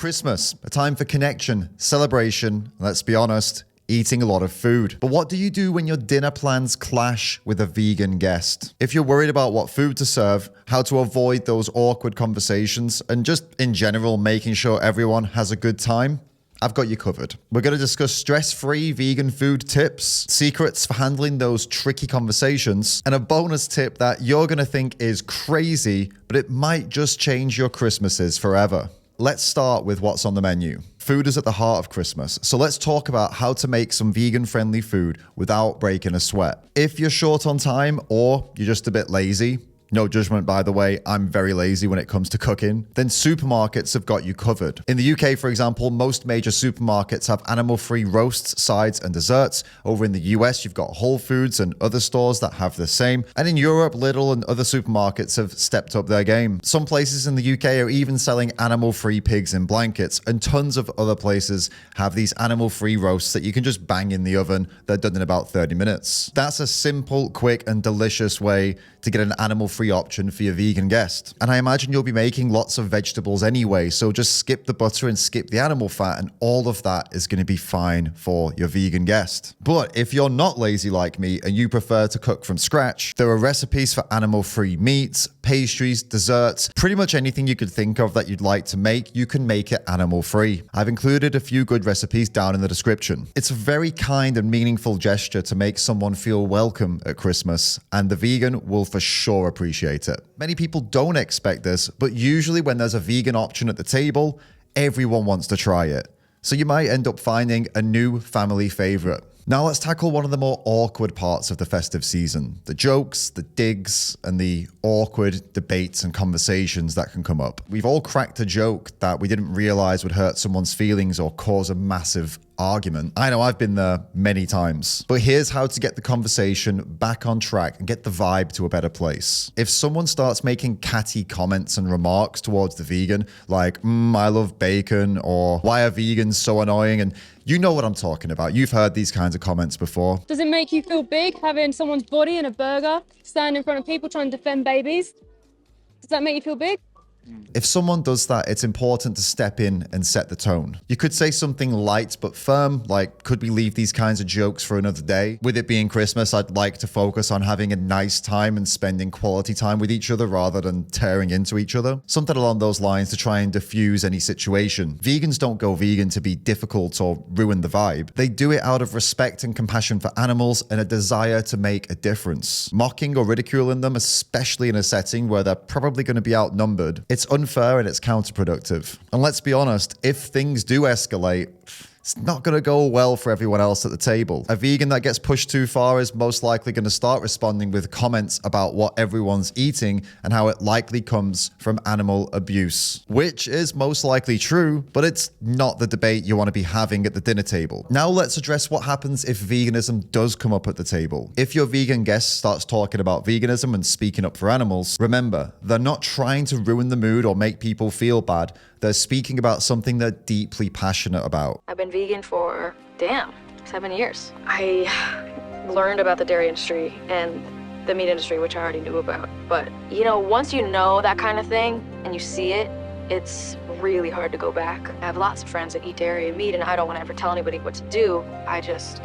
Christmas, a time for connection, celebration, and let's be honest, eating a lot of food. But what do you do when your dinner plans clash with a vegan guest? If you're worried about what food to serve, how to avoid those awkward conversations, and just in general making sure everyone has a good time, I've got you covered. We're going to discuss stress-free vegan food tips, secrets for handling those tricky conversations, and a bonus tip that you're going to think is crazy, but it might just change your Christmases forever. Let's start with what's on the menu. Food is at the heart of Christmas, so let's talk about how to make some vegan-friendly food without breaking a sweat. If you're short on time or you're just a bit lazy, no judgment, by the way, I'm very lazy when it comes to cooking, then supermarkets have got you covered. In the UK, for example, most major supermarkets have animal-free roasts, sides, and desserts. Over in the US, you've got Whole Foods and other stores that have the same. And in Europe, Lidl and other supermarkets have stepped up their game. Some places in the UK are even selling animal-free pigs in blankets, and tons of other places have these animal-free roasts that you can just bang in the oven. They're done in about 30 minutes. That's a simple, quick, and delicious way to get an animal-free option for your vegan guest. And I imagine you'll be making lots of vegetables anyway, so just skip the butter and skip the animal fat, and all of that is going to be fine for your vegan guest. But if you're not lazy like me and you prefer to cook from scratch, there are recipes for animal-free meats, pastries, desserts, pretty much anything you could think of that you'd like to make, you can make it animal-free. I've included a few good recipes down in the description. It's a very kind and meaningful gesture to make someone feel welcome at Christmas, and the vegan will for sure appreciate it. Many people don't expect this, but usually when there's a vegan option at the table, everyone wants to try it. So you might end up finding a new family favorite. Now let's tackle one of the more awkward parts of the festive season. The jokes, the digs, and the awkward debates and conversations that can come up. We've all cracked a joke that we didn't realize would hurt someone's feelings or cause a massive argument. I know I've been there many times. But here's how to get the conversation back on track and get the vibe to a better place. If someone starts making catty comments and remarks towards the vegan, like, I love bacon, or why are vegans so annoying? And you know what I'm talking about. You've heard these kinds of comments before. Does it make you feel big having someone's body in a burger, stand in front of people trying to defend babies? Does that make you feel big? If someone does that, it's important to step in and set the tone. You could say something light but firm, like, could we leave these kinds of jokes for another day? With it being Christmas, I'd like to focus on having a nice time and spending quality time with each other rather than tearing into each other. Something along those lines to try and diffuse any situation. Vegans don't go vegan to be difficult or ruin the vibe. They do it out of respect and compassion for animals and a desire to make a difference. Mocking or ridiculing them, especially in a setting where they're probably going to be outnumbered, it's unfair and it's counterproductive. And let's be honest, if things do escalate, it's not going to go well for everyone else at the table. A vegan that gets pushed too far is most likely going to start responding with comments about what everyone's eating and how it likely comes from animal abuse, which is most likely true, but it's not the debate you want to be having at the dinner table. Now let's address what happens if veganism does come up at the table. If your vegan guest starts talking about veganism and speaking up for animals, remember, they're not trying to ruin the mood or make people feel bad. They're speaking about something they're deeply passionate about. I've been vegan for, 7 years. I learned about the dairy industry and the meat industry, which I already knew about. But, once you know that kind of thing and you see it, it's really hard to go back. I have lots of friends that eat dairy and meat, and I don't want to ever tell anybody what to do. I just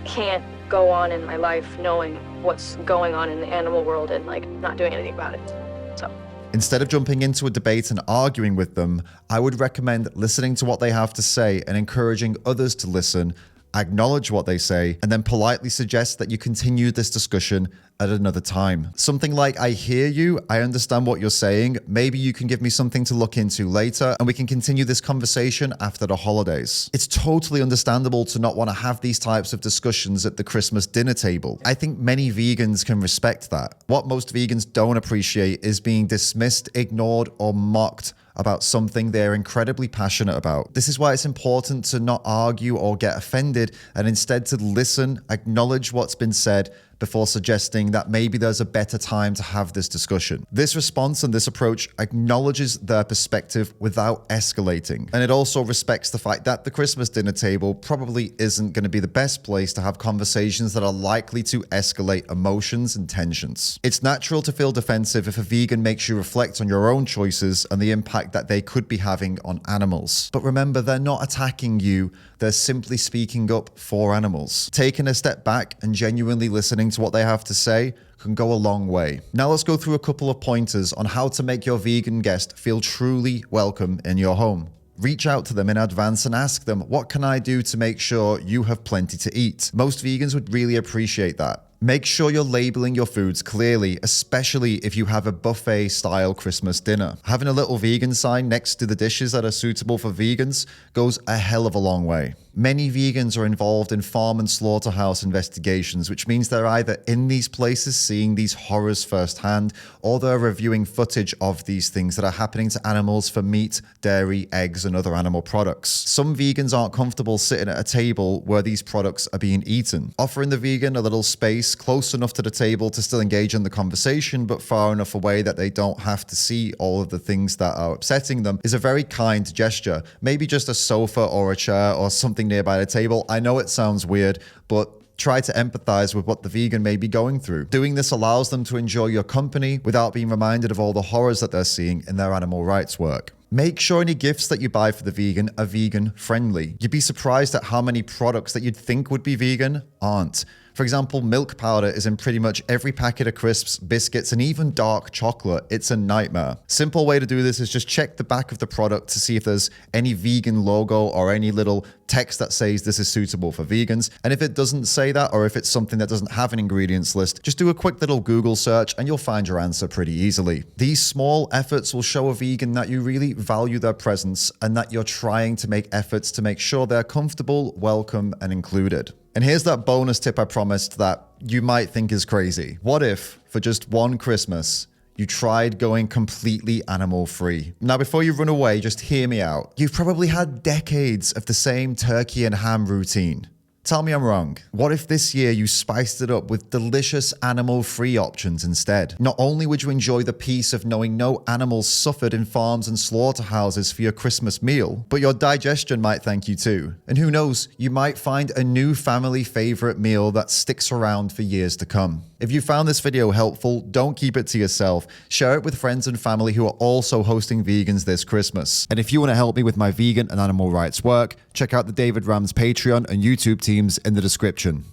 can't go on in my life knowing what's going on in the animal world and, not doing anything about it. So. Instead of jumping into a debate and arguing with them, I would recommend listening to what they have to say and encouraging others to listen, acknowledge what they say, and then politely suggest that you continue this discussion at another time. Something like, I hear you, I understand what you're saying, maybe you can give me something to look into later, and we can continue this conversation after the holidays. It's totally understandable to not want to have these types of discussions at the Christmas dinner table. I think many vegans can respect that. What most vegans don't appreciate is being dismissed, ignored, or mocked about something they're incredibly passionate about. This is why it's important to not argue or get offended, and instead to listen, acknowledge what's been said, before suggesting that maybe there's a better time to have this discussion. This response and this approach acknowledges their perspective without escalating. And it also respects the fact that the Christmas dinner table probably isn't going to be the best place to have conversations that are likely to escalate emotions and tensions. It's natural to feel defensive if a vegan makes you reflect on your own choices and the impact that they could be having on animals. But remember, they're not attacking you, they're simply speaking up for animals. Taking a step back and genuinely listening to what they have to say can go a long way. Now let's go through a couple of pointers on how to make your vegan guest feel truly welcome in your home. Reach out to them in advance and ask them, what can I do to make sure you have plenty to eat? Most vegans would really appreciate that. Make sure you're labeling your foods clearly, especially if you have a buffet-style Christmas dinner. Having a little vegan sign next to the dishes that are suitable for vegans goes a hell of a long way. Many vegans are involved in farm and slaughterhouse investigations, which means they're either in these places seeing these horrors firsthand, or they're reviewing footage of these things that are happening to animals for meat, dairy, eggs, and other animal products. Some vegans aren't comfortable sitting at a table where these products are being eaten. Offering the vegan a little space close enough to the table to still engage in the conversation, but far enough away that they don't have to see all of the things that are upsetting them is a very kind gesture. Maybe just a sofa or a chair or something nearby the table. I know it sounds weird, but try to empathize with what the vegan may be going through. Doing this allows them to enjoy your company without being reminded of all the horrors that they're seeing in their animal rights work. Make sure any gifts that you buy for the vegan are vegan friendly. You'd be surprised at how many products that you'd think would be vegan aren't. For example, milk powder is in pretty much every packet of crisps, biscuits, and even dark chocolate. It's a nightmare. Simple way to do this is just check the back of the product to see if there's any vegan logo or any little text that says this is suitable for vegans. And if it doesn't say that, or if it's something that doesn't have an ingredients list, just do a quick little Google search and you'll find your answer pretty easily. These small efforts will show a vegan that you really value their presence and that you're trying to make efforts to make sure they're comfortable, welcome, and included. And here's that bonus tip I promised that you might think is crazy. What if, for just one Christmas, you tried going completely animal-free? Now, before you run away, just hear me out. You've probably had decades of the same turkey and ham routine. Tell me I'm wrong. What if this year you spiced it up with delicious animal-free options instead? Not only would you enjoy the peace of knowing no animals suffered in farms and slaughterhouses for your Christmas meal, but your digestion might thank you too. And who knows, you might find a new family favorite meal that sticks around for years to come. If you found this video helpful, don't keep it to yourself. Share it with friends and family who are also hosting vegans this Christmas. And if you want to help me with my vegan and animal rights work, check out the David Ram's Patreon and YouTube teams in the description.